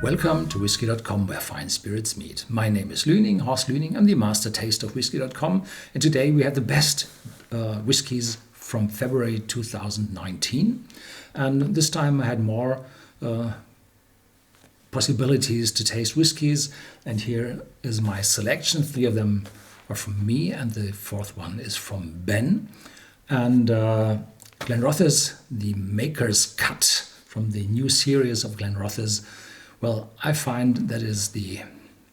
Welcome to Whisky.com, where fine spirits meet. My name is Luening, Horst Luening. I'm the master taster of Whisky.com, and today we have the best whiskies from February 2019. And this time I had more possibilities to taste whiskies, and here is my selection. 3 of them are from me, and the 4th one is from Ben. And Glenrothes, the Maker's Cut from the new series of Glenrothes. Well, I find that is the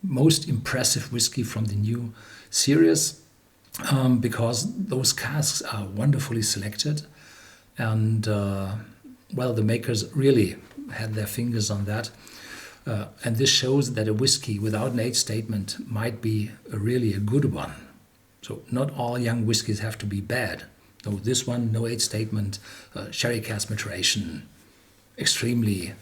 most impressive whiskey from the new series because those casks are wonderfully selected, and well, the makers really had their fingers on that. And this shows that a whiskey without an age statement might be really a good one. So not all young whiskies have to be bad. No, this one, no age statement, sherry cask maturation, extremely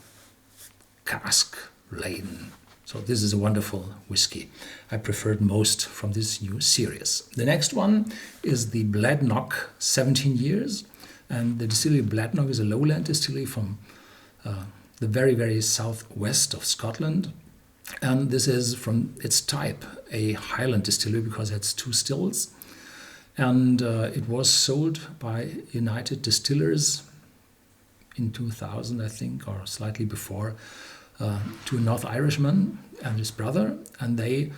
cask laden. So this is a wonderful whiskey. I preferred most from this new series. The next one is the Bladnoch 17 years. And the distillery Bladnoch is a lowland distillery from the very, very southwest of Scotland. And this is from its type a Highland distillery because it has 2 stills. And it was sold by United Distillers in 2000, I think, or slightly before, to a North Irishman and his brother. And they,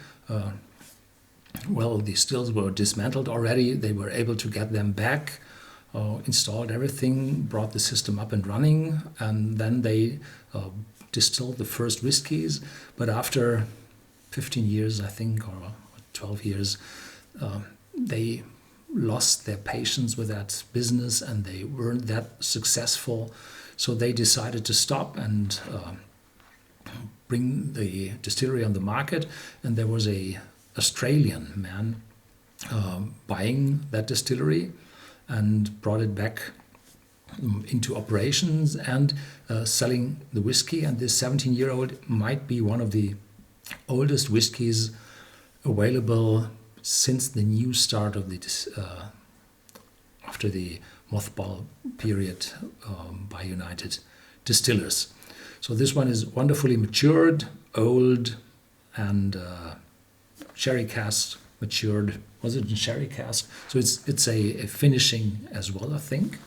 well, the stills were dismantled already. They were able to get them back, installed everything, brought the system up and running, and then they distilled the first whiskies. But after 15 years, I think, or 12 years, they lost their patience with that business and they weren't that successful. So they decided to stop and bring the distillery on the market. And there was a Australian man buying that distillery and brought it back into operations and selling the whiskey. And this 17-year-old might be one of the oldest whiskies available since the new start of the after the mothball period by United Distillers. So this one is wonderfully matured, old, and sherry cask matured. Was it in sherry cask? So it's a finishing as well, I think.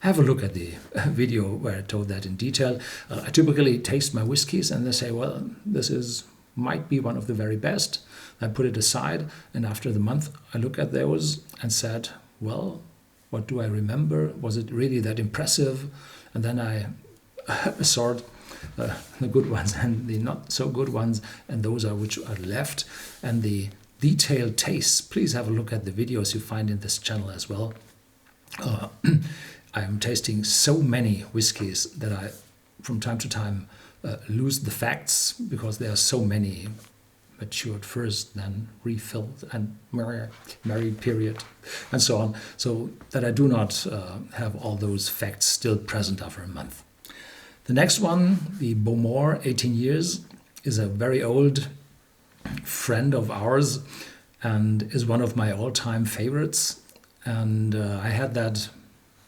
Have a look at the video where I told that in detail. I typically taste my whiskies and they say, well, this might be one of the very best. I put it aside, and after the month I look at those and said, well, what do I remember? Was it really that impressive? And then I sort the good ones and the not so good ones, and those are which are left. And the detailed tastes, please have a look at the videos you find in this channel as well. I'm tasting so many whiskies that I, from time to time, lose the facts because there are so many matured first, then refilled and married period, and so on, so that I do not have all those facts still present after a month. The next one, the Bowmore 18 years, is a very old friend of ours and is one of my all-time favorites. And I had that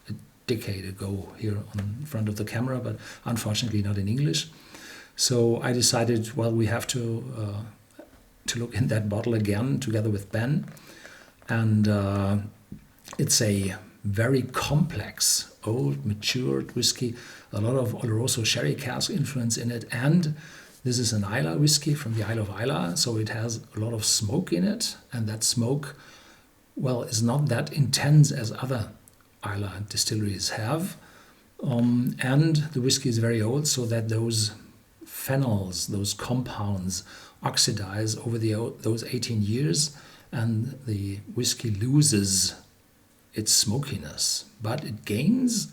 a decade ago here in front of the camera, but unfortunately not in English. So I decided, well, we have to look in that bottle again together with Ben. And it's a very complex, old, matured whiskey, a lot of Oloroso sherry cask influence in it. And this is an Islay whiskey from the Isle of Islay, so it has a lot of smoke in it. And that smoke, well, is not that intense as other Islay distilleries have. And the whiskey is very old, so that those phenols, those compounds, oxidize over those 18 years, and the whiskey loses its smokiness, but it gains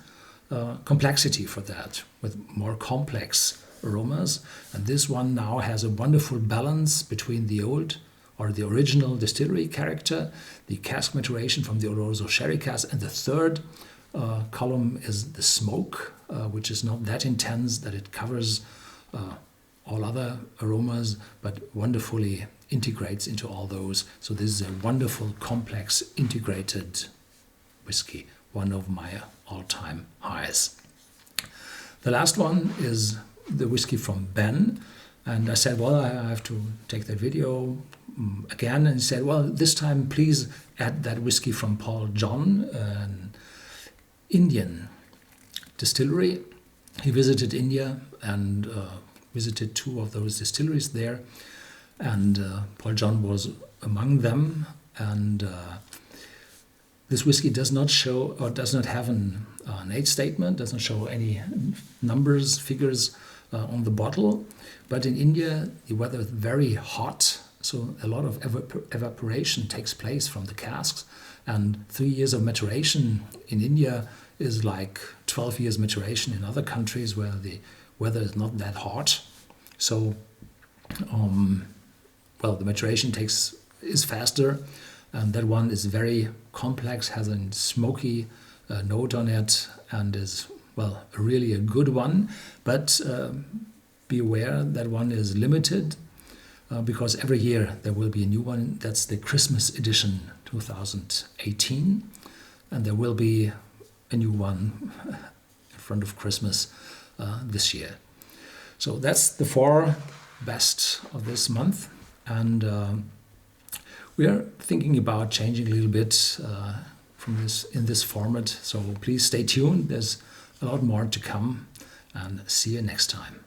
complexity for that with more complex aromas. And this one now has a wonderful balance between the old or the original distillery character, the cask maturation from the Oloroso sherry cask, and the third column is the smoke, which is not that intense that it covers all other aromas, but wonderfully integrates into all those. So this is a wonderful, complex, integrated whiskey, one of my all-time highs. The last one is the whiskey from Ben. And I said, well, I have to take that video again. And he said, well, this time please add that whiskey from Paul John, an Indian distillery. He visited India and visited 2 of those distilleries there. And Paul John was among them. And this whiskey does not show, or does not have an age statement, doesn't show any numbers, figures on the bottle. But in India, the weather is very hot, so a lot of evaporation takes place from the casks. And 3 years of maturation in India is like 12 years maturation in other countries where the weather is not that hot. So, well, the maturation is faster, and that one is very complex, has a smoky note on it, and is, well, really a good one. But be aware that one is limited because every year there will be a new one. That's the Christmas edition 2018, and there will be a new one in front of Christmas this year. So that's the 4 best of this month, and we are thinking about changing a little bit from this in this format. So please stay tuned. There's a lot more to come, and see you next time.